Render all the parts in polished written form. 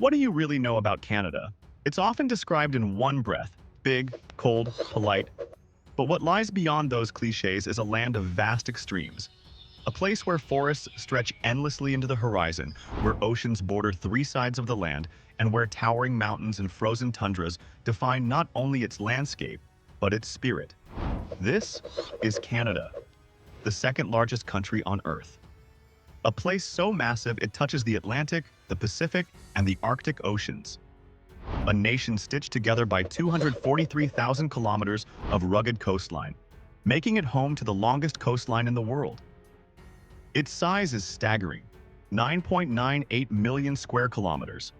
What do you really know about Canada? It's often described in one breath: big, cold, polite. But what lies beyond those cliches is a land of vast extremes. A place where forests stretch endlessly into the horizon, where oceans border three sides of the land, and where towering mountains and frozen tundras define not only its landscape, but its spirit. This is Canada, the second largest country on Earth. A place so massive it touches the Atlantic, the Pacific, and the Arctic Oceans. A nation stitched together by 243,000 kilometers of rugged coastline, making it home to the longest coastline in the world. Its size is staggering: 9.98 million square kilometers.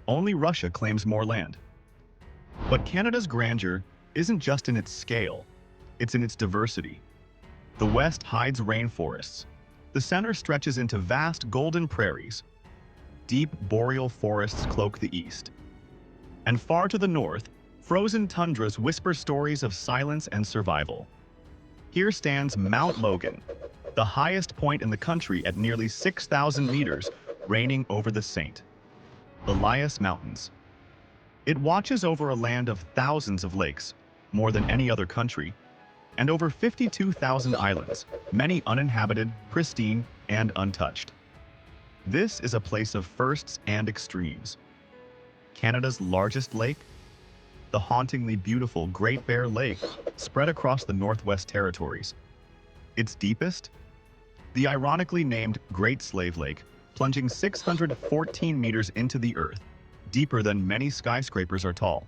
Only Russia claims more land. But Canada's grandeur isn't just in its scale, it's in its diversity. The west hides rainforests. The center stretches into vast golden prairies. Deep boreal forests cloak the east. And far to the north, frozen tundras whisper stories of silence and survival. Here stands Mount Logan, the highest point in the country at nearly 6,000 meters, reigning over the St. Elias Mountains. It watches over a land of thousands of lakes, more than any other country, and over 52,000 islands, many uninhabited, pristine, and untouched. This is a place of firsts and extremes. Canada's largest lake, the hauntingly beautiful Great Bear Lake, spread across the Northwest Territories. Its deepest, the ironically named Great Slave Lake, plunging 614 meters into the earth, deeper than many skyscrapers are tall.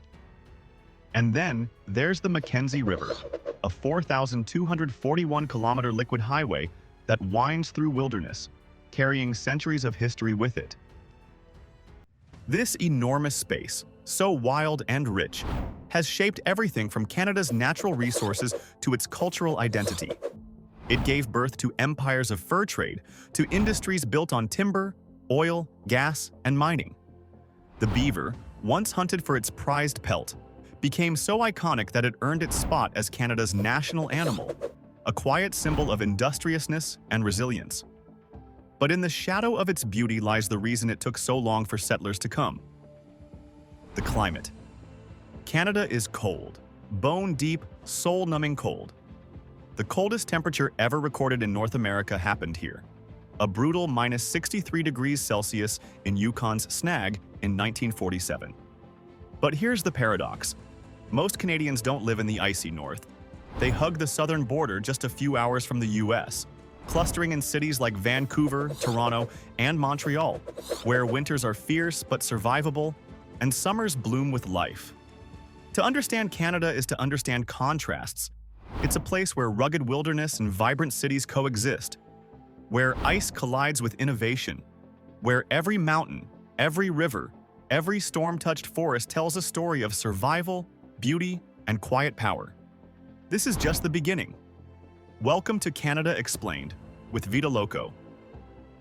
And then there's the Mackenzie River, a 4,241-kilometer liquid highway that winds through wilderness, carrying centuries of history with it. This enormous space, so wild and rich, has shaped everything from Canada's natural resources to its cultural identity. It gave birth to empires of fur trade, to industries built on timber, oil, gas, and mining. The beaver, once hunted for its prized pelt, became so iconic that it earned its spot as Canada's national animal, a quiet symbol of industriousness and resilience. But in the shadow of its beauty lies the reason it took so long for settlers to come: the climate. Canada is cold, bone-deep, soul-numbing cold. The coldest temperature ever recorded in North America happened here, a brutal minus 63 degrees Celsius in Yukon's Snag in 1947. But here's the paradox. Most Canadians don't live in the icy north. They hug the southern border just a few hours from the US, clustering in cities like Vancouver, Toronto, and Montreal, where winters are fierce but survivable, and summers bloom with life. To understand Canada is to understand contrasts. It's a place where rugged wilderness and vibrant cities coexist, where ice collides with innovation, where every mountain, every river, every storm-touched forest tells a story of survival, beauty, and quiet power. This is just the beginning. Welcome to Canada Explained with VidaLoko.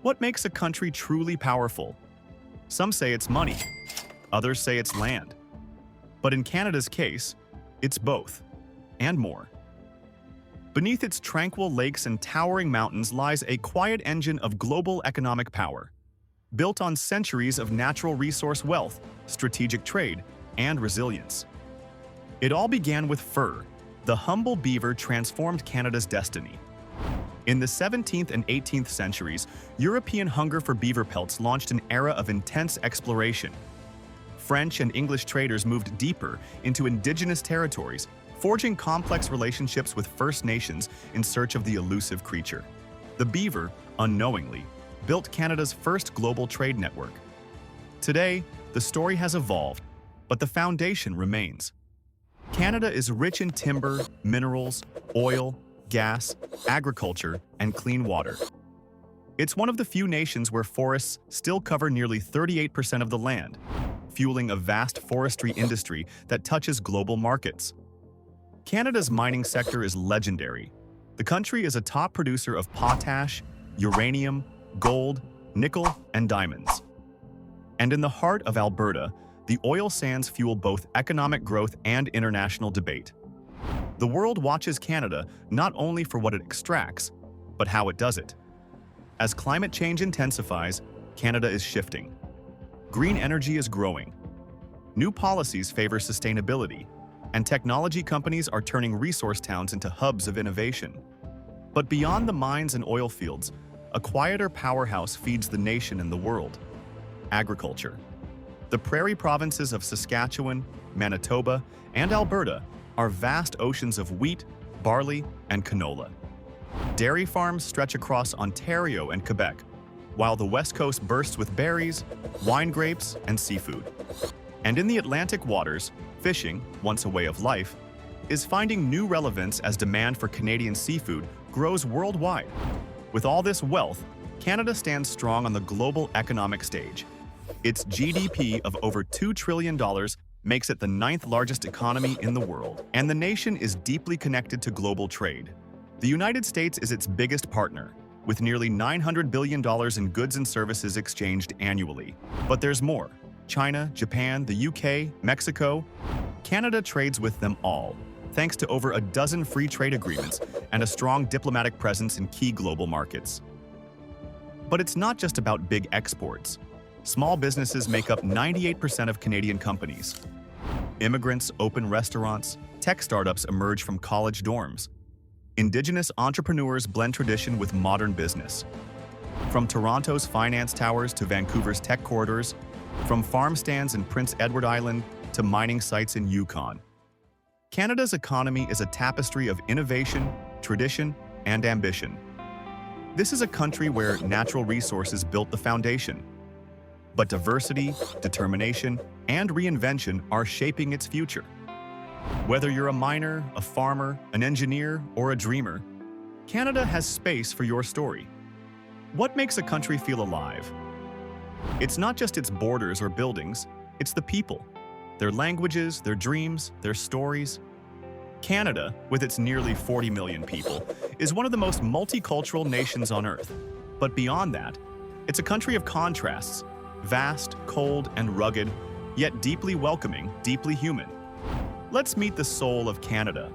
What makes a country truly powerful? Some say it's money, others say it's land. But in Canada's case, it's both, and more. Beneath its tranquil lakes and towering mountains lies a quiet engine of global economic power, built on centuries of natural resource wealth, strategic trade, and resilience. It all began with fur. The humble beaver transformed Canada's destiny. In the 17th and 18th centuries, European hunger for beaver pelts launched an era of intense exploration. French and English traders moved deeper into indigenous territories, forging complex relationships with First Nations in search of the elusive creature. The beaver, unknowingly, built Canada's first global trade network. Today, the story has evolved, but the foundation remains. Canada is rich in timber, minerals, oil, gas, agriculture, and clean water. It's one of the few nations where forests still cover nearly 38% of the land, fueling a vast forestry industry that touches global markets. Canada's mining sector is legendary. The country is a top producer of potash, uranium, gold, nickel, and diamonds. And in the heart of Alberta, the oil sands fuel both economic growth and international debate. The world watches Canada not only for what it extracts, but how it does it. As climate change intensifies, Canada is shifting. Green energy is growing. New policies favor sustainability, and technology companies are turning resource towns into hubs of innovation. But beyond the mines and oil fields, a quieter powerhouse feeds the nation and the world: agriculture. The prairie provinces of Saskatchewan, Manitoba, and Alberta are vast oceans of wheat, barley, and canola. Dairy farms stretch across Ontario and Quebec, while the West Coast bursts with berries, wine grapes, and seafood. And in the Atlantic waters, fishing, once a way of life, is finding new relevance as demand for Canadian seafood grows worldwide. With all this wealth, Canada stands strong on the global economic stage. Its GDP of over $2 trillion makes it the 9th largest economy in the world, and the nation is deeply connected to global trade. The United States is its biggest partner, with nearly $900 billion in goods and services exchanged annually. But there's more. China, Japan, the UK, Mexico. Canada trades with them all, thanks to over a dozen free trade agreements and a strong diplomatic presence in key global markets. But it's not just about big exports. Small businesses make up 98% of Canadian companies. Immigrants open restaurants, tech startups emerge from college dorms. Indigenous entrepreneurs blend tradition with modern business. From Toronto's finance towers to Vancouver's tech corridors, from farm stands in Prince Edward Island to mining sites in Yukon. Canada's economy is a tapestry of innovation, tradition, and ambition. This is a country where natural resources built the foundation. But diversity, determination, and reinvention are shaping its future. Whether you're a miner, a farmer, an engineer, or a dreamer, Canada has space for your story. What makes a country feel alive? It's not just its borders or buildings, it's the people, their languages, their dreams, their stories. Canada, with its nearly 40 million people, is one of the most multicultural nations on Earth. But beyond that, it's a country of contrasts, vast, cold, and rugged, yet deeply welcoming, deeply human. Let's meet the soul of Canada.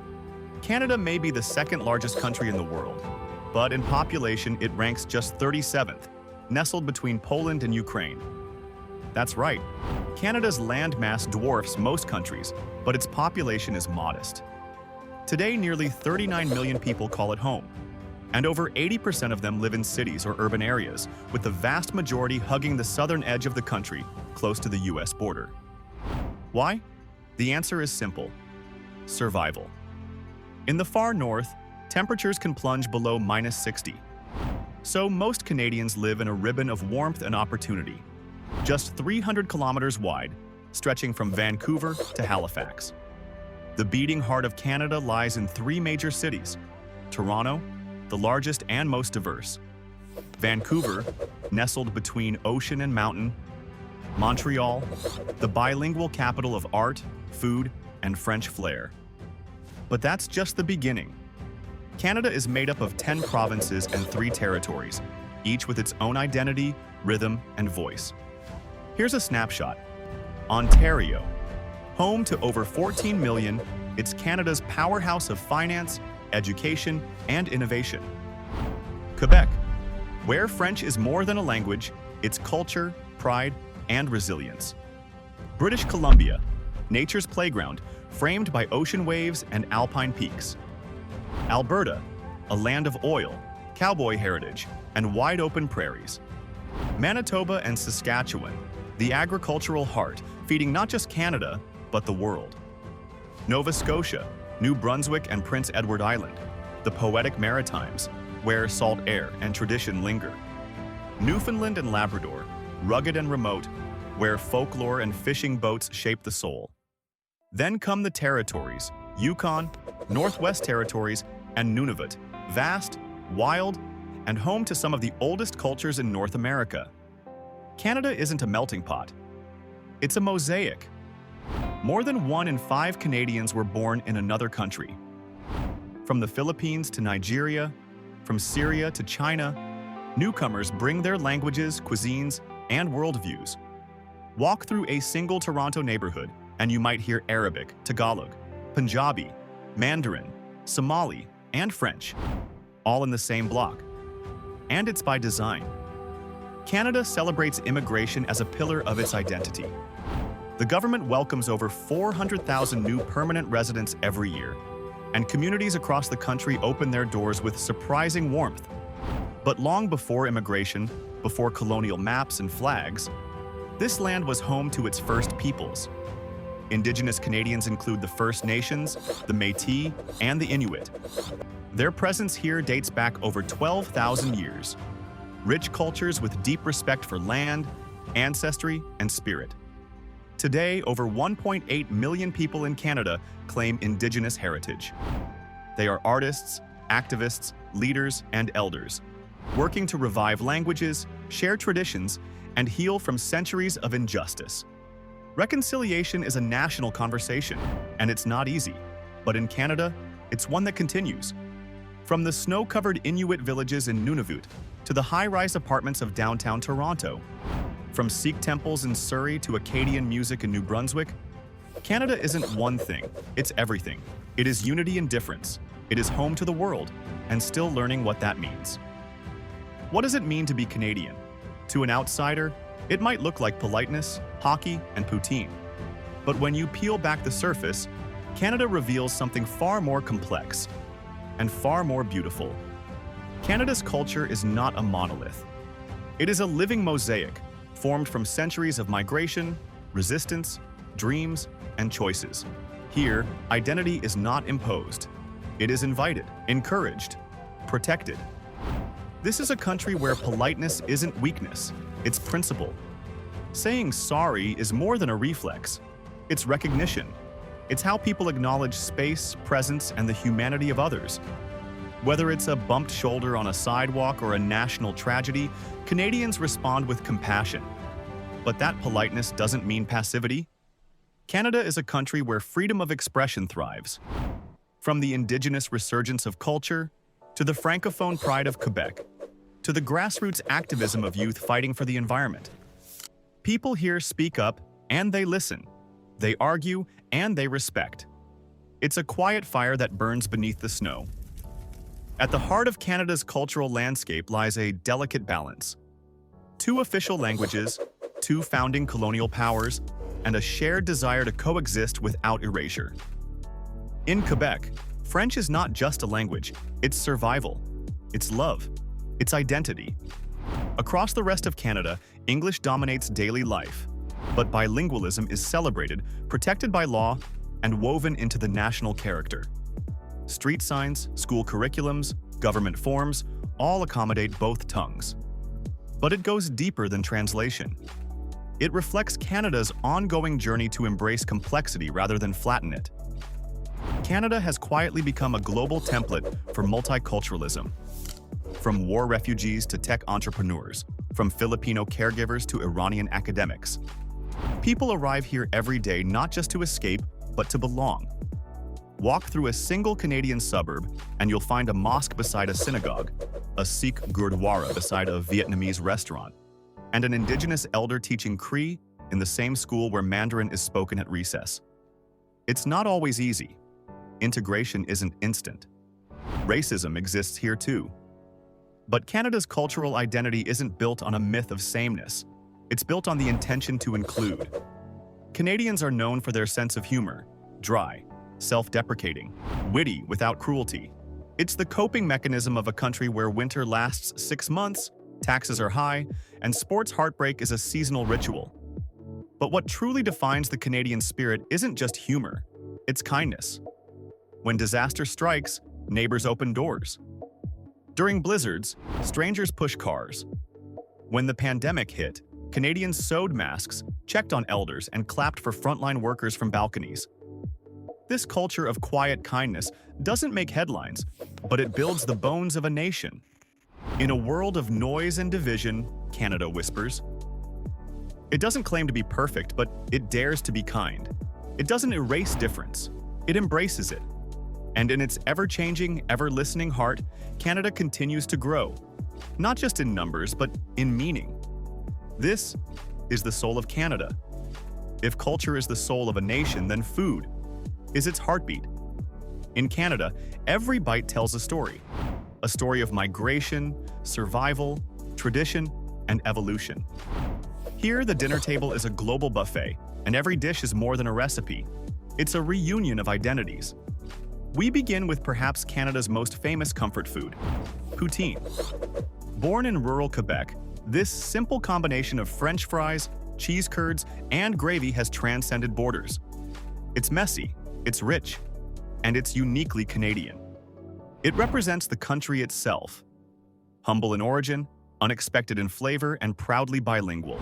Canada may be the second largest country in the world, but in population it ranks just 37th, nestled between Poland and Ukraine. That's right, Canada's landmass dwarfs most countries, but its population is modest. Today, nearly 39 million people call it home, and over 80% of them live in cities or urban areas, with the vast majority hugging the southern edge of the country, close to the US border. Why? The answer is simple: survival. In the far north, temperatures can plunge below -60. So most Canadians live in a ribbon of warmth and opportunity, just 300 kilometers wide, stretching from Vancouver to Halifax. The beating heart of Canada lies in 3 major cities: Toronto, the largest and most diverse; Vancouver, nestled between ocean and mountain; Montreal, the bilingual capital of art, food, and French flair. But that's just the beginning. Canada is made up of 10 provinces and 3 territories, each with its own identity, rhythm, and voice. Here's a snapshot. Ontario. Home to over 14 million, it's Canada's powerhouse of finance, education, and innovation. Quebec. Where French is more than a language, it's culture, pride, and resilience. British Columbia. Nature's playground, framed by ocean waves and alpine peaks. Alberta, a land of oil, cowboy heritage, and wide-open prairies. Manitoba and Saskatchewan, the agricultural heart, feeding not just Canada, but the world. Nova Scotia, New Brunswick and Prince Edward Island, the poetic Maritimes, where salt air and tradition linger. Newfoundland and Labrador, rugged and remote, where folklore and fishing boats shape the soul. Then come the territories: Yukon, Northwest Territories, and Nunavut, vast, wild, and home to some of the oldest cultures in North America. Canada isn't a melting pot. It's a mosaic. More than 1 in 5 Canadians were born in another country. From the Philippines to Nigeria, from Syria to China, newcomers bring their languages, cuisines, and worldviews. Walk through a single Toronto neighborhood, and you might hear Arabic, Tagalog, Punjabi, Mandarin, Somali, and French, all in the same block. And it's by design. Canada celebrates immigration as a pillar of its identity. The government welcomes over 400,000 new permanent residents every year, and communities across the country open their doors with surprising warmth. But long before immigration, before colonial maps and flags, this land was home to its first peoples. Indigenous Canadians include the First Nations, the Métis, and the Inuit. Their presence here dates back over 12,000 years. Rich cultures with deep respect for land, ancestry, and spirit. Today, over 1.8 million people in Canada claim Indigenous heritage. They are artists, activists, leaders, and elders, working to revive languages, share traditions, and heal from centuries of injustice. Reconciliation is a national conversation, and it's not easy. But in Canada, it's one that continues. From the snow-covered Inuit villages in Nunavut to the high-rise apartments of downtown Toronto, from Sikh temples in Surrey to Acadian music in New Brunswick, Canada isn't one thing, it's everything. It is unity and difference. It is home to the world, and still learning what that means. What does it mean to be Canadian? To an outsider, it might look like politeness, hockey, and poutine. But when you peel back the surface, Canada reveals something far more complex and far more beautiful. Canada's culture is not a monolith. It is a living mosaic formed from centuries of migration, resistance, dreams, and choices. Here, identity is not imposed. It is invited, encouraged, protected. This is a country where politeness isn't weakness, it's principle. Saying sorry is more than a reflex. It's recognition. It's how people acknowledge space, presence, and the humanity of others. Whether it's a bumped shoulder on a sidewalk or a national tragedy, Canadians respond with compassion. But that politeness doesn't mean passivity. Canada is a country where freedom of expression thrives. From the Indigenous resurgence of culture, to the Francophone pride of Quebec, to the grassroots activism of youth fighting for the environment. People here speak up and they listen. They argue and they respect. It's a quiet fire that burns beneath the snow. At the heart of Canada's cultural landscape lies a delicate balance. 2 official languages, 2 founding colonial powers, and a shared desire to coexist without erasure. In Quebec, French is not just a language, it's survival, it's love, it's identity. Across the rest of Canada, English dominates daily life, but bilingualism is celebrated, protected by law, and woven into the national character. Street signs, school curriculums, government forms, all accommodate both tongues. But it goes deeper than translation. It reflects Canada's ongoing journey to embrace complexity rather than flatten it. Canada has quietly become a global template for multiculturalism. From war refugees to tech entrepreneurs, from Filipino caregivers to Iranian academics. People arrive here every day not just to escape, but to belong. Walk through a single Canadian suburb and you'll find a mosque beside a synagogue, a Sikh gurdwara beside a Vietnamese restaurant, and an Indigenous elder teaching Cree in the same school where Mandarin is spoken at recess. It's not always easy. Integration isn't instant. Racism exists here too. But Canada's cultural identity isn't built on a myth of sameness. It's built on the intention to include. Canadians are known for their sense of humor, dry, self-deprecating, witty without cruelty. It's the coping mechanism of a country where winter lasts 6 months, taxes are high, and sports heartbreak is a seasonal ritual. But what truly defines the Canadian spirit isn't just humor, it's kindness. When disaster strikes, neighbors open doors. During blizzards, strangers push cars. When the pandemic hit, Canadians sewed masks, checked on elders, and clapped for frontline workers from balconies. This culture of quiet kindness doesn't make headlines, but it builds the bones of a nation. In a world of noise and division, Canada whispers. It doesn't claim to be perfect, but it dares to be kind. It doesn't erase difference, it embraces it. And in its ever-changing, ever-listening heart, Canada continues to grow, not just in numbers, but in meaning. This is the soul of Canada. If culture is the soul of a nation, then food is its heartbeat. In Canada, every bite tells a story of migration, survival, tradition, and evolution. Here, the dinner table is a global buffet, and every dish is more than a recipe. It's a reunion of identities. We begin with perhaps Canada's most famous comfort food, poutine. Born in rural Quebec, this simple combination of French fries, cheese curds, and gravy has transcended borders. It's messy, it's rich, and it's uniquely Canadian. It represents the country itself. Humble in origin, unexpected in flavor, and proudly bilingual.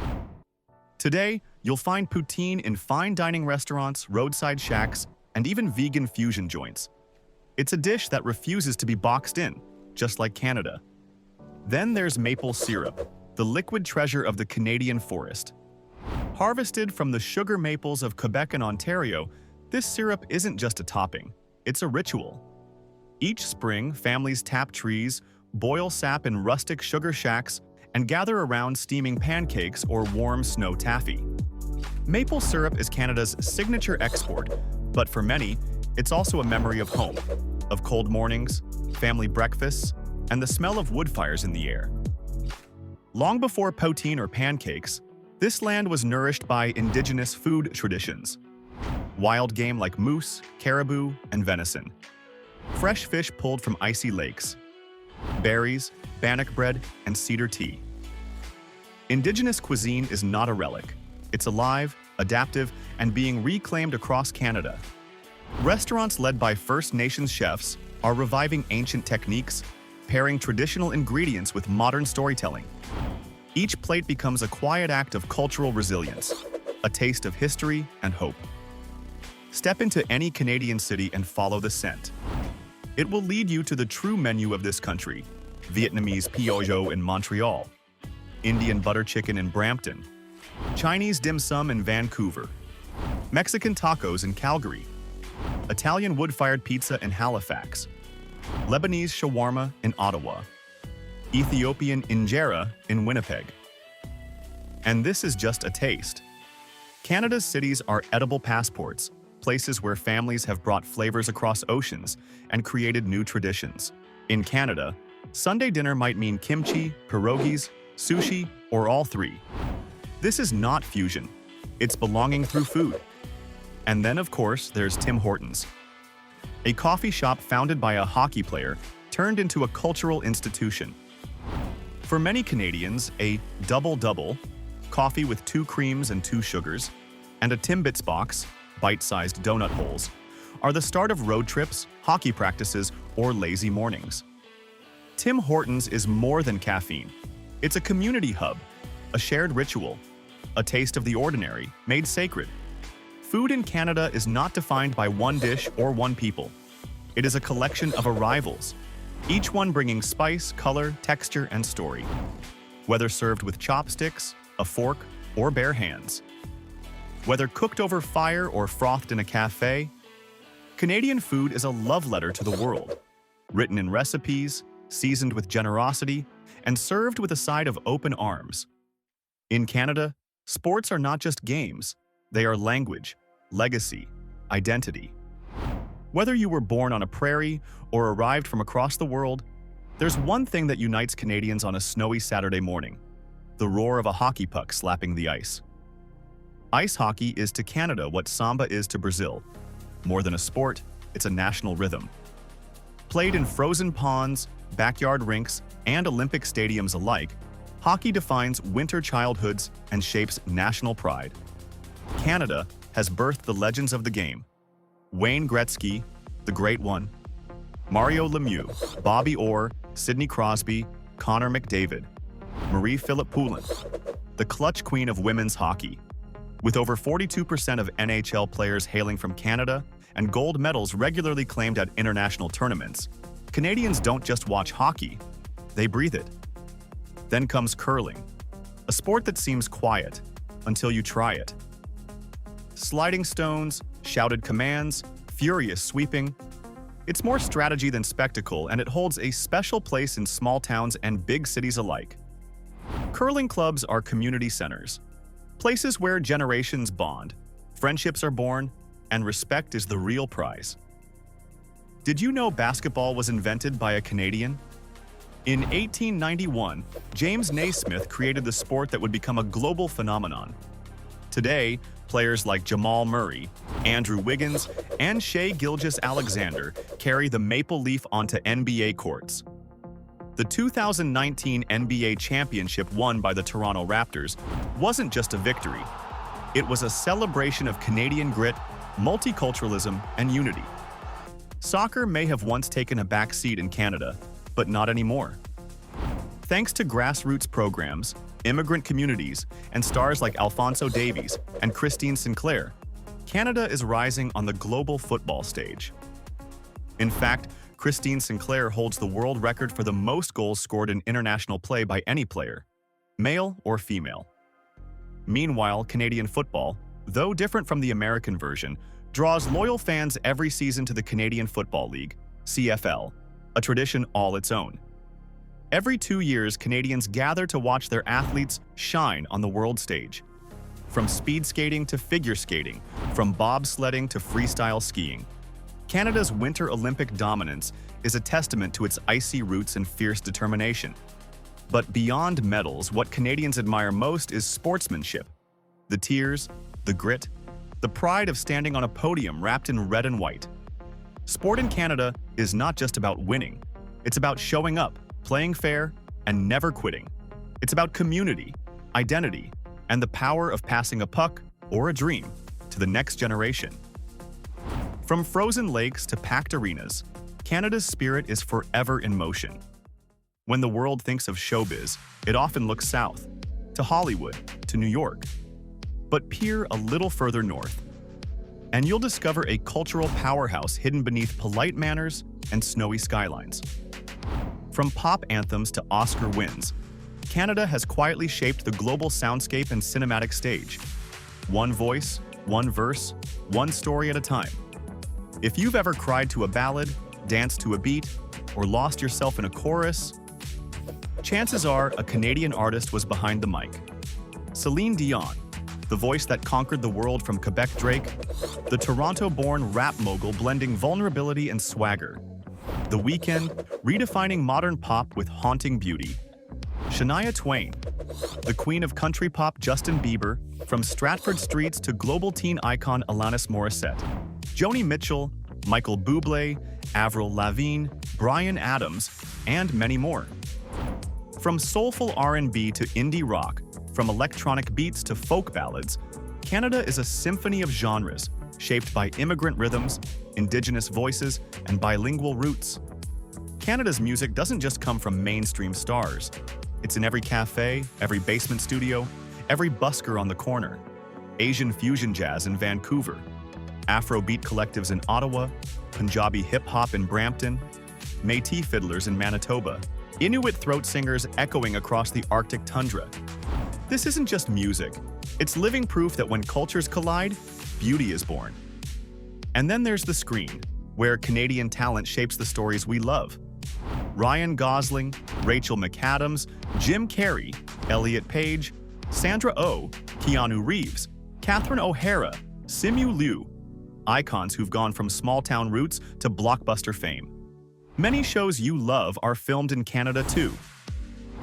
Today, you'll find poutine in fine dining restaurants, roadside shacks, and even vegan fusion joints. It's a dish that refuses to be boxed in, just like Canada. Then there's maple syrup, the liquid treasure of the Canadian forest. Harvested from the sugar maples of Quebec and Ontario, this syrup isn't just a topping, it's a ritual. Each spring, families tap trees, boil sap in rustic sugar shacks, and gather around steaming pancakes or warm snow taffy. Maple syrup is Canada's signature export, but for many, it's also a memory of home, of cold mornings, family breakfasts, and the smell of wood fires in the air. Long before poutine or pancakes, this land was nourished by indigenous food traditions. Wild game like moose, caribou, and venison. Fresh fish pulled from icy lakes. Berries, bannock bread, and cedar tea. Indigenous cuisine is not a relic. It's alive, adaptive, and being reclaimed across Canada. Restaurants led by First Nations chefs are reviving ancient techniques, pairing traditional ingredients with modern storytelling. Each plate becomes a quiet act of cultural resilience, a taste of history and hope. Step into any Canadian city and follow the scent. It will lead you to the true menu of this country: Vietnamese piojo in Montreal, Indian butter chicken in Brampton, Chinese dim sum in Vancouver, Mexican tacos in Calgary, Italian wood-fired pizza in Halifax, Lebanese shawarma in Ottawa, Ethiopian injera in Winnipeg. And this is just a taste. Canada's cities are edible passports, places where families have brought flavors across oceans and created new traditions. In Canada, Sunday dinner might mean kimchi, pierogies, sushi, or all three. This is not fusion. It's belonging through food. And then, of course, there's Tim Hortons, a coffee shop founded by a hockey player turned into a cultural institution. For many Canadians, a double-double, coffee with 2 creams and 2 sugars, and a Timbits box, bite-sized donut holes, are the start of road trips, hockey practices, or lazy mornings. Tim Hortons is more than caffeine. It's a community hub, a shared ritual, a taste of the ordinary, made sacred. Food in Canada is not defined by one dish or one people. It is a collection of arrivals, each one bringing spice, color, texture, and story. Whether served with chopsticks, a fork, or bare hands. Whether cooked over fire or frothed in a cafe, Canadian food is a love letter to the world, written in recipes, seasoned with generosity, and served with a side of open arms. In Canada, sports are not just games, they are language, legacy, identity. Whether you were born on a prairie or arrived from across the world, there's one thing that unites Canadians on a snowy Saturday morning: the roar of a hockey puck slapping the ice. Ice hockey is to Canada what samba is to Brazil. More than a sport, it's a national rhythm. Played in frozen ponds, backyard rinks, and Olympic stadiums alike, hockey defines winter childhoods and shapes national pride. Canada has birthed the legends of the game: Wayne Gretzky, the Great One, Mario Lemieux, Bobby Orr, Sidney Crosby, Connor McDavid, Marie-Philip Poulin, the clutch queen of women's hockey. With over 42% of NHL players hailing from Canada and gold medals regularly claimed at international tournaments, Canadians don't just watch hockey, they breathe it. Then comes curling, a sport that seems quiet until you try it. Sliding stones, shouted commands, furious sweeping. It's more strategy than spectacle, and it holds a special place in small towns and big cities alike. Curling clubs are community centers, places where generations bond, friendships are born, and respect is the real prize. Did you know basketball was invented by a Canadian? In 1891, James Naismith created the sport that would become a global phenomenon. Today, players like Jamal Murray, Andrew Wiggins, and Shai Gilgeous-Alexander carry the maple leaf onto NBA courts. The 2019 NBA championship won by the Toronto Raptors wasn't just a victory. It was a celebration of Canadian grit, multiculturalism, and unity. Soccer may have once taken a back seat in Canada, but not anymore. Thanks to grassroots programs, immigrant communities, and stars like Alphonso Davies and Christine Sinclair, Canada is rising on the global football stage. In fact, Christine Sinclair holds the world record for the most goals scored in international play by any player, male or female. Meanwhile, Canadian football, though different from the American version, draws loyal fans every season to the Canadian Football League, CFL, a tradition all its own. Every 2 years, Canadians gather to watch their athletes shine on the world stage. From speed skating to figure skating, from bobsledding to freestyle skiing, Canada's Winter Olympic dominance is a testament to its icy roots and fierce determination. But beyond medals, what Canadians admire most is sportsmanship. The tears, the grit, the pride of standing on a podium wrapped in red and white. Sport in Canada is not just about winning. It's about showing up, playing fair, and never quitting. It's about community, identity, and the power of passing a puck or a dream to the next generation. From frozen lakes to packed arenas, Canada's spirit is forever in motion. When the world thinks of showbiz, it often looks south, to Hollywood, to New York. But peer a little further north, and you'll discover a cultural powerhouse hidden beneath polite manners and snowy skylines. From pop anthems to Oscar wins, Canada has quietly shaped the global soundscape and cinematic stage. One voice, one verse, one story at a time. If you've ever cried to a ballad, danced to a beat, or lost yourself in a chorus, chances are a Canadian artist was behind the mic. Celine Dion, the voice that conquered the world from Quebec Drake, the Toronto-born rap mogul blending vulnerability and swagger. The Weeknd, redefining modern pop with haunting beauty. Shania Twain, the queen of country pop Justin Bieber, from Stratford streets to global teen icon Alanis Morissette. Joni Mitchell, Michael Bublé, Avril Lavigne, Bryan Adams, and many more. From soulful R&B to indie rock, from electronic beats to folk ballads, Canada is a symphony of genres shaped by immigrant rhythms, Indigenous voices, and bilingual roots. Canada's music doesn't just come from mainstream stars. It's in every cafe, every basement studio, every busker on the corner. Asian fusion jazz in Vancouver, Afrobeat collectives in Ottawa, Punjabi hip-hop in Brampton, Métis fiddlers in Manitoba, Inuit throat singers echoing across the Arctic tundra. This isn't just music. It's living proof that when cultures collide, beauty is born. And then there's the screen, where Canadian talent shapes the stories we love. Ryan Gosling, Rachel McAdams, Jim Carrey, Elliot Page, Sandra Oh, Keanu Reeves, Catherine O'Hara, Simu Liu, icons who've gone from small-town roots to blockbuster fame. Many shows you love are filmed in Canada too.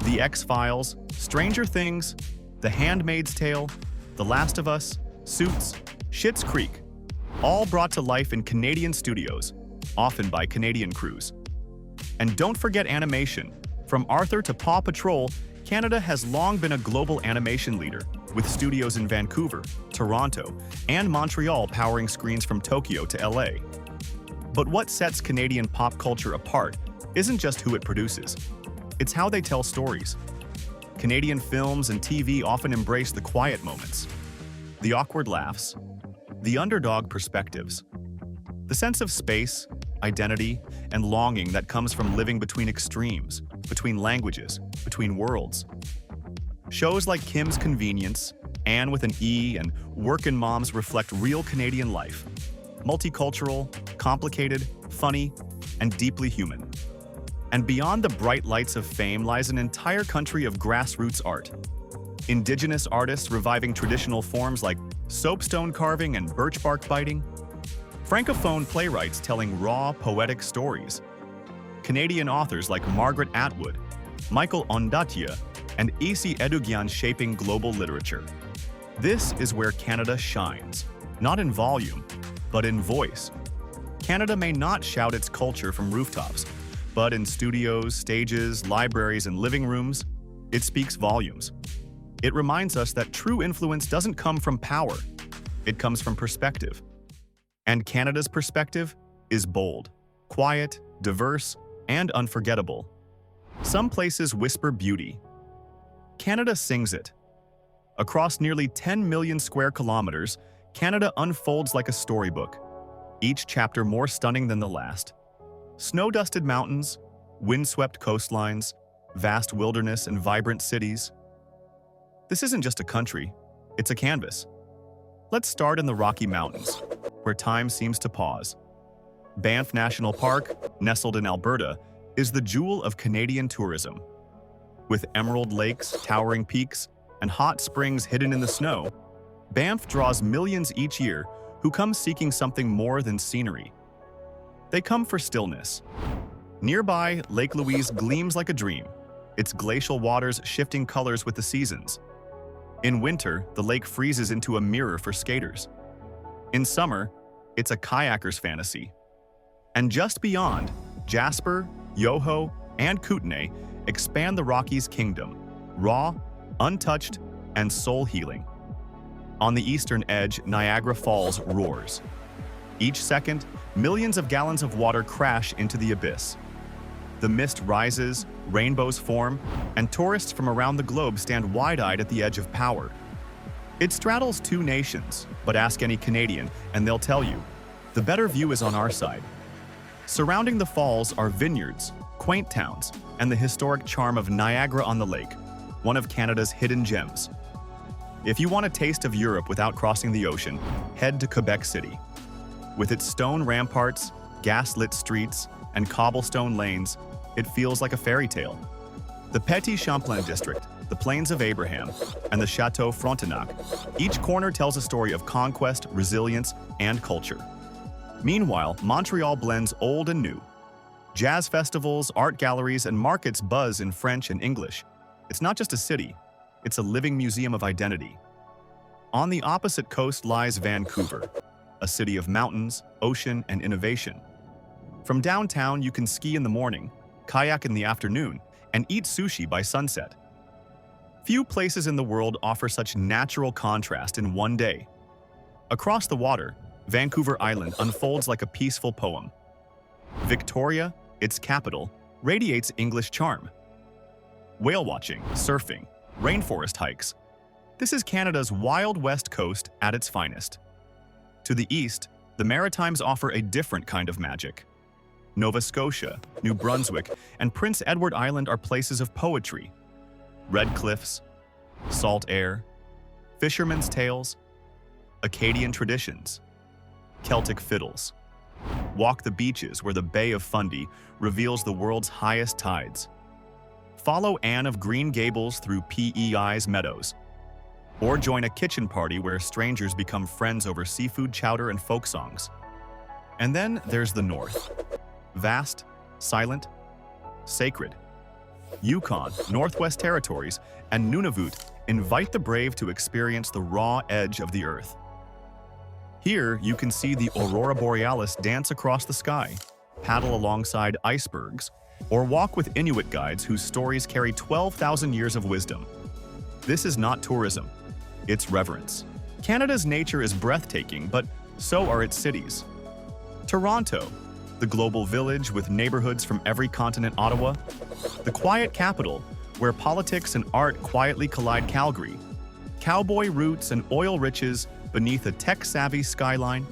The X-Files, Stranger Things, The Handmaid's Tale, The Last of Us, Suits, Schitt's Creek, all brought to life in Canadian studios, often by Canadian crews. And don't forget animation. From Arthur to Paw Patrol, Canada has long been a global animation leader, with studios in Vancouver, Toronto, and Montreal powering screens from Tokyo to LA. But what sets Canadian pop culture apart isn't just who it produces. It's how they tell stories. Canadian films and TV often embrace the quiet moments, the awkward laughs, the underdog perspectives, the sense of space, identity, and longing that comes from living between extremes, between languages, between worlds. Shows like Kim's Convenience, Anne with an E, and Workin' Moms reflect real Canadian life. Multicultural, complicated, funny, and deeply human. And beyond the bright lights of fame lies an entire country of grassroots art. Indigenous artists reviving traditional forms like soapstone carving and birch bark biting. Francophone playwrights telling raw, poetic stories. Canadian authors like Margaret Atwood Michael Ondaatje, and Isi Edugyan shaping global literature. This is where Canada shines, not in volume, but in voice. Canada may not shout its culture from rooftops, but in studios, stages, libraries, and living rooms, it speaks volumes. It reminds us that true influence doesn't come from power, it comes from perspective. And Canada's perspective is bold, quiet, diverse, and unforgettable. Some places whisper beauty. Canada sings it. Across nearly 10 million square kilometers, Canada unfolds like a storybook, each chapter more stunning than the last. Snow-dusted mountains, wind-swept coastlines, vast wilderness, and vibrant cities. This isn't just a country, it's a canvas. Let's start in the Rocky Mountains, where time seems to pause. Banff National Park, nestled in Alberta, is the jewel of Canadian tourism. With emerald lakes, towering peaks, and hot springs hidden in the snow, Banff draws millions each year who come seeking something more than scenery. They come for stillness. Nearby, Lake Louise gleams like a dream, its glacial waters shifting colors with the seasons. In winter, the lake freezes into a mirror for skaters. In summer, it's a kayaker's fantasy. And just beyond, Jasper, Yoho, and Kootenay expand the Rockies' kingdom, raw, untouched, and soul-healing. On the eastern edge, Niagara Falls roars. Each second, millions of gallons of water crash into the abyss. The mist rises, rainbows form, and tourists from around the globe stand wide-eyed at the edge of power. It straddles two nations, but ask any Canadian and they'll tell you, the better view is on our side. Surrounding the falls are vineyards, quaint towns, and the historic charm of Niagara-on-the-Lake, one of Canada's hidden gems. If you want a taste of Europe without crossing the ocean, head to Quebec City. With its stone ramparts, gas-lit streets, and cobblestone lanes, it feels like a fairy tale. The Petit Champlain district, the Plains of Abraham, and the Chateau Frontenac, each corner tells a story of conquest, resilience, and culture. Meanwhile, Montreal blends old and new. Jazz festivals, art galleries, and markets buzz in French and English. It's not just a city, it's a living museum of identity. On the opposite coast lies Vancouver, a city of mountains, ocean, and innovation. From downtown, you can ski in the morning, kayak in the afternoon, and eat sushi by sunset. Few places in the world offer such natural contrast in one day. Across the water, Vancouver Island unfolds like a peaceful poem. Victoria, its capital, radiates English charm. Whale watching, surfing, rainforest hikes. This is Canada's Wild West Coast at its finest. To the east, the Maritimes offer a different kind of magic. Nova Scotia, New Brunswick, and Prince Edward Island are places of poetry. Red cliffs, salt air, fishermen's tales, Acadian traditions, Celtic fiddles. Walk the beaches where the Bay of Fundy reveals the world's highest tides. Follow Anne of Green Gables through PEI's meadows. Or join a kitchen party where strangers become friends over seafood chowder and folk songs. And then there's the north. Vast, silent, sacred. Yukon, Northwest Territories, and Nunavut invite the brave to experience the raw edge of the earth. Here, you can see the aurora borealis dance across the sky, paddle alongside icebergs, or walk with Inuit guides whose stories carry 12,000 years of wisdom. This is not tourism, it's reverence. Canada's nature is breathtaking, but so are its cities. Toronto, the global village with neighborhoods from every continent. Ottawa, the quiet capital where politics and art quietly collide. Calgary, cowboy roots and oil riches beneath a tech-savvy skyline.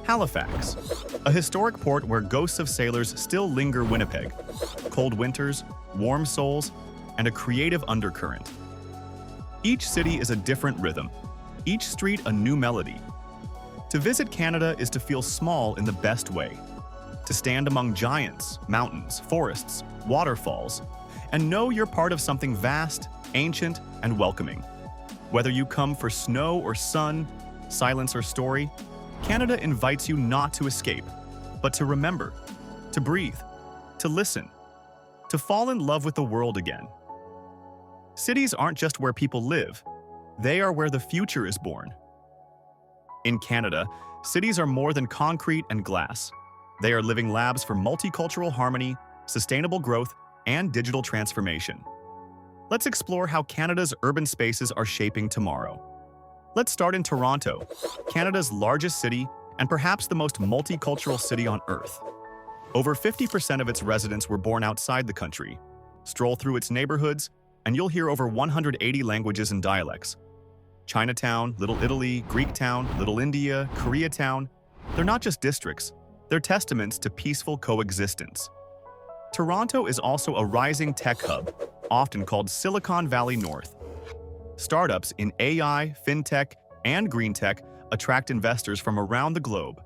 Halifax, a historic port where ghosts of sailors still linger. Winnipeg, cold winters, warm souls, and a creative undercurrent. Each city is a different rhythm, each street a new melody. To visit Canada is to feel small in the best way, to stand among giants, mountains, forests, waterfalls, and know you're part of something vast, ancient, and welcoming. Whether you come for snow or sun, silence or story, Canada invites you not to escape, but to remember, to breathe, to listen. to fall in love with the world again. Cities aren't just where people live, they are where the future is born. In Canada, cities are more than concrete and glass. They are living labs for multicultural harmony, sustainable growth, and digital transformation. Let's explore how Canada's urban spaces are shaping tomorrow. Let's start in Toronto, Canada's largest city and perhaps the most multicultural city on Earth. Over 50% of its residents were born outside the country. Stroll through its neighborhoods, and you'll hear over 180 languages and dialects. Chinatown, Little Italy, Greektown, Little India, Koreatown, they're not just districts, they're testaments to peaceful coexistence. Toronto is also a rising tech hub, often called Silicon Valley North. Startups in AI, fintech, and green tech attract investors from around the globe.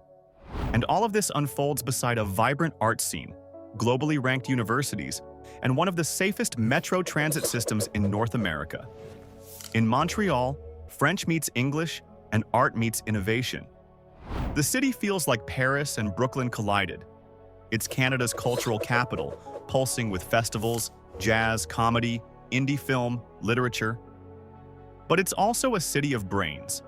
And all of this unfolds beside a vibrant art scene, globally ranked universities, and one of the safest metro transit systems in North America. In Montreal, French meets English and art meets innovation. The city feels like Paris and Brooklyn collided. It's Canada's cultural capital, pulsing with festivals, jazz, comedy, indie film, literature. But it's also a city of brains.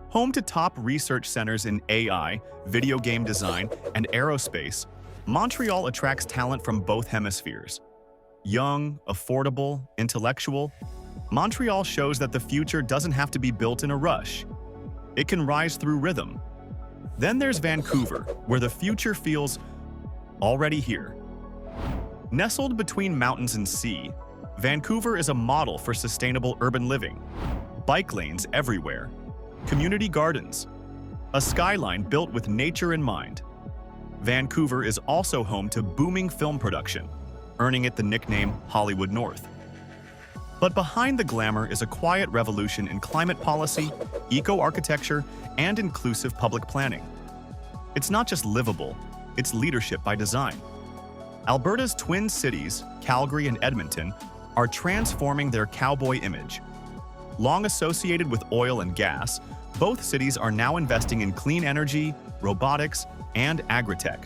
Home to top research centers in AI, video game design, and aerospace, Montreal attracts talent from both hemispheres. Young, affordable, intellectual, Montreal shows that the future doesn't have to be built in a rush. It can rise through rhythm. Then there's Vancouver, where the future feels already here. Nestled between mountains and sea, Vancouver is a model for sustainable urban living. Bike lanes everywhere, community gardens, a skyline built with nature in mind. Vancouver is also home to booming film production, earning it the nickname Hollywood North. But behind the glamour is a quiet revolution in climate policy, eco-architecture, and inclusive public planning. It's not just livable, it's leadership by design. Alberta's twin cities, Calgary and Edmonton, are transforming their cowboy image. Long associated with oil and gas, both cities are now investing in clean energy, robotics, and agritech.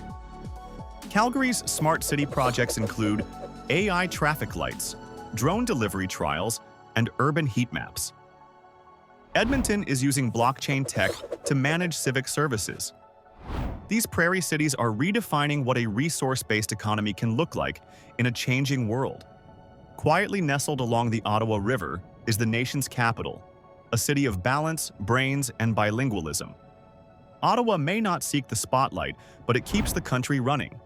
Calgary's smart city projects include AI traffic lights, drone delivery trials, and urban heat maps. Edmonton is using blockchain tech to manage civic services. These prairie cities are redefining what a resource-based economy can look like in a changing world. Quietly nestled along the Ottawa River is the nation's capital, a city of balance, brains, and bilingualism. Ottawa may not seek the spotlight, but it keeps the country running.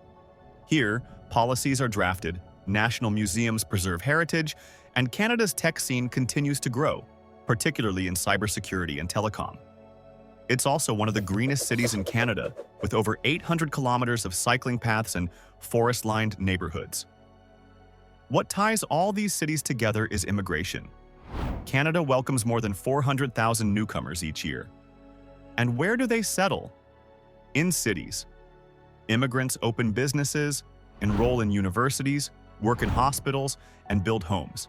Here, policies are drafted, national museums preserve heritage, and Canada's tech scene continues to grow, particularly in cybersecurity and telecom. It's also one of the greenest cities in Canada, with over 800 kilometers of cycling paths and forest-lined neighborhoods. What ties all these cities together is immigration. Canada welcomes more than 400,000 newcomers each year. And where do they settle? In cities. Immigrants open businesses, enroll in universities, work in hospitals, and build homes.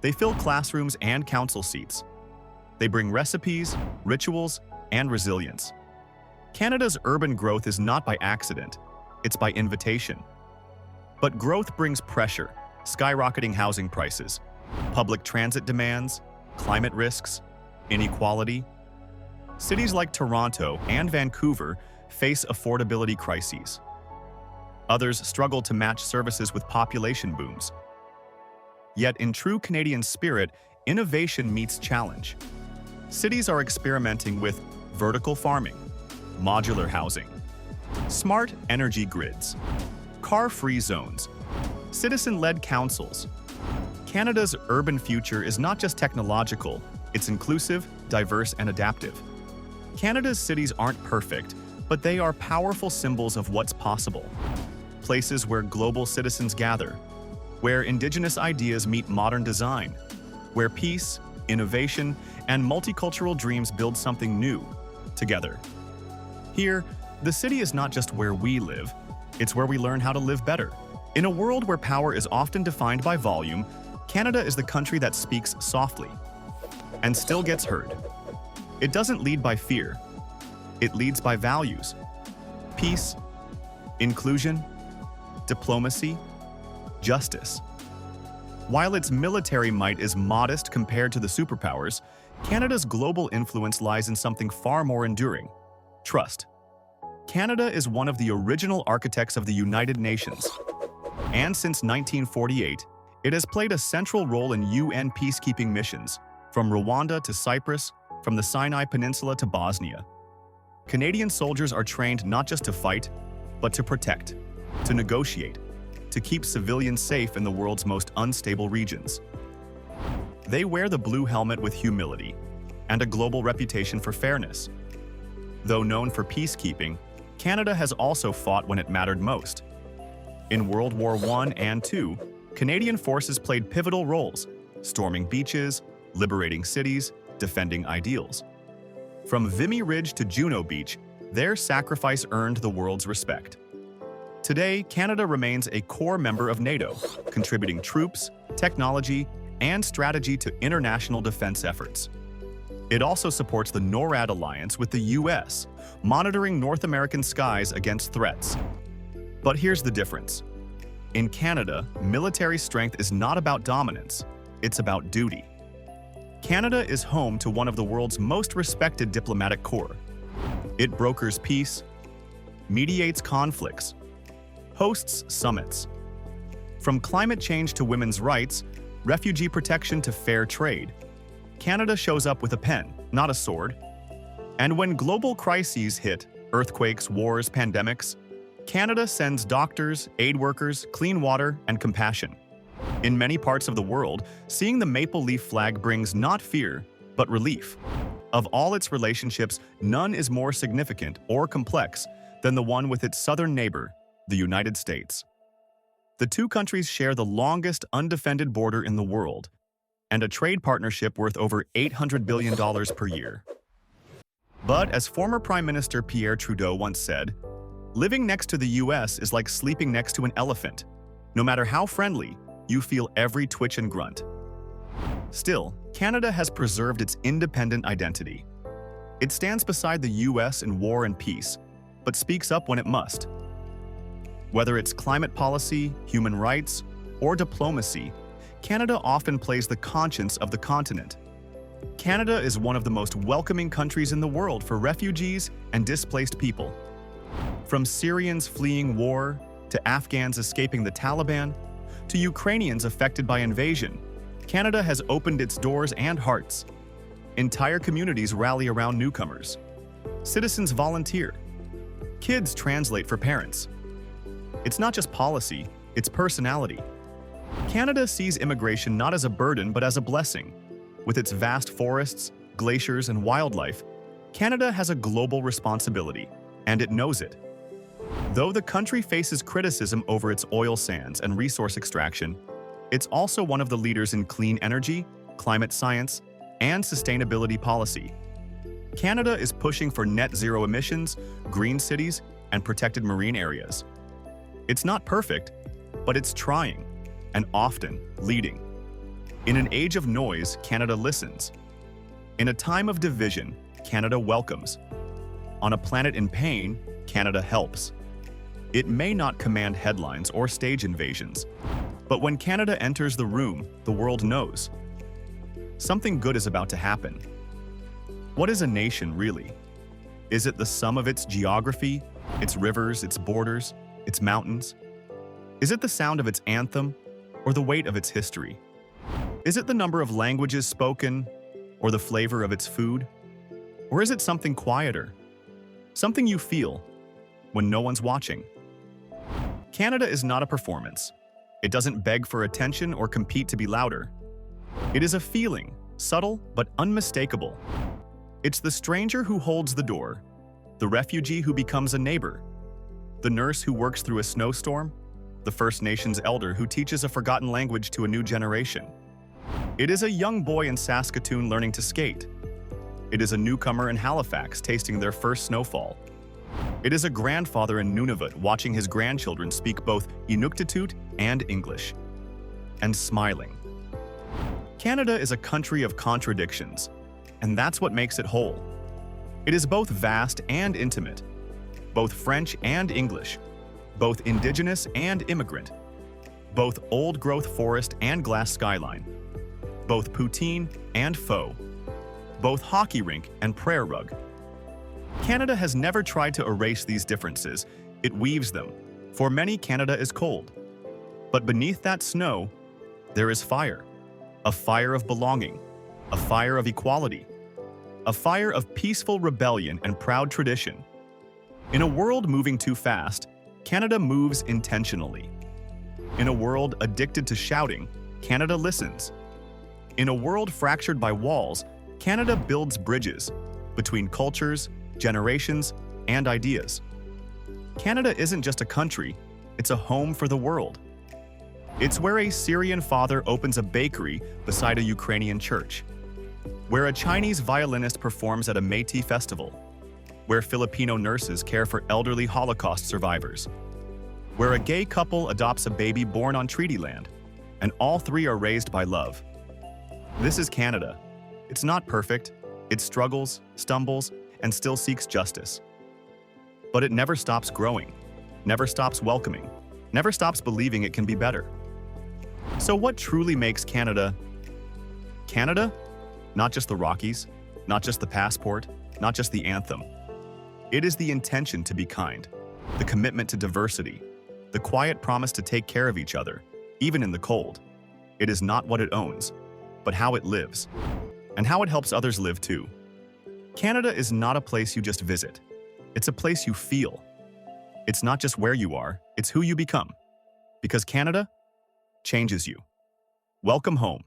They fill classrooms and council seats. They bring recipes, rituals, and resilience. Canada's urban growth is not by accident, it's by invitation. But growth brings pressure, skyrocketing housing prices, public transit demands, climate risks, inequality. Cities like Toronto and Vancouver face affordability crises. Others struggle to match services with population booms. Yet in true Canadian spirit, innovation meets challenge. Cities are experimenting with vertical farming, modular housing, smart energy grids, car-free zones, citizen-led councils. Canada's urban future is not just technological, it's inclusive, diverse, and adaptive. Canada's cities aren't perfect, but they are powerful symbols of what's possible. Places where global citizens gather, where Indigenous ideas meet modern design, where peace, innovation, and multicultural dreams build something new together. Here, the city is not just where we live, it's where we learn how to live better. In a world where power is often defined by volume, Canada is the country that speaks softly and still gets heard. It doesn't lead by fear. It leads by values. Peace, inclusion, diplomacy, justice. While its military might is modest compared to the superpowers, Canada's global influence lies in something far more enduring: trust. Canada is one of the original architects of the United Nations, and since 1948, it has played a central role in UN peacekeeping missions, from Rwanda to Cyprus, from the Sinai Peninsula to Bosnia. Canadian soldiers are trained not just to fight, but to protect, to negotiate, to keep civilians safe in the world's most unstable regions. They wear the blue helmet with humility and a global reputation for fairness. Though known for peacekeeping, Canada has also fought when it mattered most. In World War I and II, Canadian forces played pivotal roles, storming beaches, liberating cities, defending ideals. From Vimy Ridge to Juno Beach, their sacrifice earned the world's respect. Today, Canada remains a core member of NATO, contributing troops, technology, and strategy to international defense efforts. It also supports the NORAD alliance with the US, monitoring North American skies against threats. But here's the difference. In Canada, military strength is not about dominance, it's about duty. Canada is home to one of the world's most respected diplomatic corps. It brokers peace, mediates conflicts, hosts summits. From climate change to women's rights, refugee protection to fair trade, Canada shows up with a pen, not a sword. And when global crises hit, earthquakes, wars, pandemics, Canada sends doctors, aid workers, clean water, and compassion. In many parts of the world, seeing the maple leaf flag brings not fear, but relief. Of all its relationships, none is more significant or complex than the one with its southern neighbor, the United States. The two countries share the longest undefended border in the world, and a trade partnership worth over $800 billion per year. But as former Prime Minister Pierre Trudeau once said, living next to the US is like sleeping next to an elephant. No matter how friendly, you feel every twitch and grunt. Still, Canada has preserved its independent identity. It stands beside the US in war and peace, but speaks up when it must. Whether it's climate policy, human rights, or diplomacy, Canada often plays the conscience of the continent. Canada is one of the most welcoming countries in the world for refugees and displaced people. From Syrians fleeing war, to Afghans escaping the Taliban, to Ukrainians affected by invasion, Canada has opened its doors and hearts. Entire communities rally around newcomers. Citizens volunteer. Kids translate for parents. It's not just policy, it's personality. Canada sees immigration not as a burden but as a blessing. With its vast forests, glaciers, and wildlife, Canada has a global responsibility, and it knows it. Though the country faces criticism over its oil sands and resource extraction, it's also one of the leaders in clean energy, climate science, and sustainability policy. Canada is pushing for net zero emissions, green cities, and protected marine areas. It's not perfect, but it's trying, and often leading. In an age of noise, Canada listens. In a time of division, Canada welcomes. On a planet in pain, Canada helps. It may not command headlines or stage invasions, but when Canada enters the room, the world knows. Something good is about to happen. What is a nation, really? Is it the sum of its geography, its rivers, its borders, its mountains? Is it the sound of its anthem, or the weight of its history? Is it the number of languages spoken, or the flavor of its food? Or is it something quieter? Something you feel when no one's watching? Canada is not a performance. It doesn't beg for attention or compete to be louder. It is a feeling, subtle but unmistakable. It's the stranger who holds the door, the refugee who becomes a neighbor, the nurse who works through a snowstorm, the First Nations elder who teaches a forgotten language to a new generation. It is a young boy in Saskatoon learning to skate. It is a newcomer in Halifax tasting their first snowfall. It is a grandfather in Nunavut watching his grandchildren speak both Inuktitut and English, and smiling. Canada is a country of contradictions, and that's what makes it whole. It is both vast and intimate, both French and English, both Indigenous and immigrant, both old-growth forest and glass skyline, both poutine and pho, both hockey rink and prayer rug. Canada has never tried to erase these differences, it weaves them. For many, Canada is cold. But beneath that snow, there is fire. A fire of belonging, a fire of equality, a fire of peaceful rebellion and proud tradition. In a world moving too fast, Canada moves intentionally. In a world addicted to shouting, Canada listens. In a world fractured by walls, Canada builds bridges between cultures, generations, and ideas. Canada isn't just a country, it's a home for the world. It's where a Syrian father opens a bakery beside a Ukrainian church, where a Chinese violinist performs at a Métis festival, where Filipino nurses care for elderly Holocaust survivors, where a gay couple adopts a baby born on treaty land, and all three are raised by love. This is Canada. It's not perfect. It struggles, stumbles, and still seeks justice. But it never stops growing, never stops welcoming, never stops believing it can be better. So what truly makes Canada, Canada? Not just the Rockies, not just the passport, not just the anthem. It is the intention to be kind, the commitment to diversity, the quiet promise to take care of each other, even in the cold. It is not what it owns, but how it lives, and how it helps others live too. Canada is not a place you just visit. It's a place you feel. It's not just where you are, it's who you become. Because Canada changes you. Welcome home.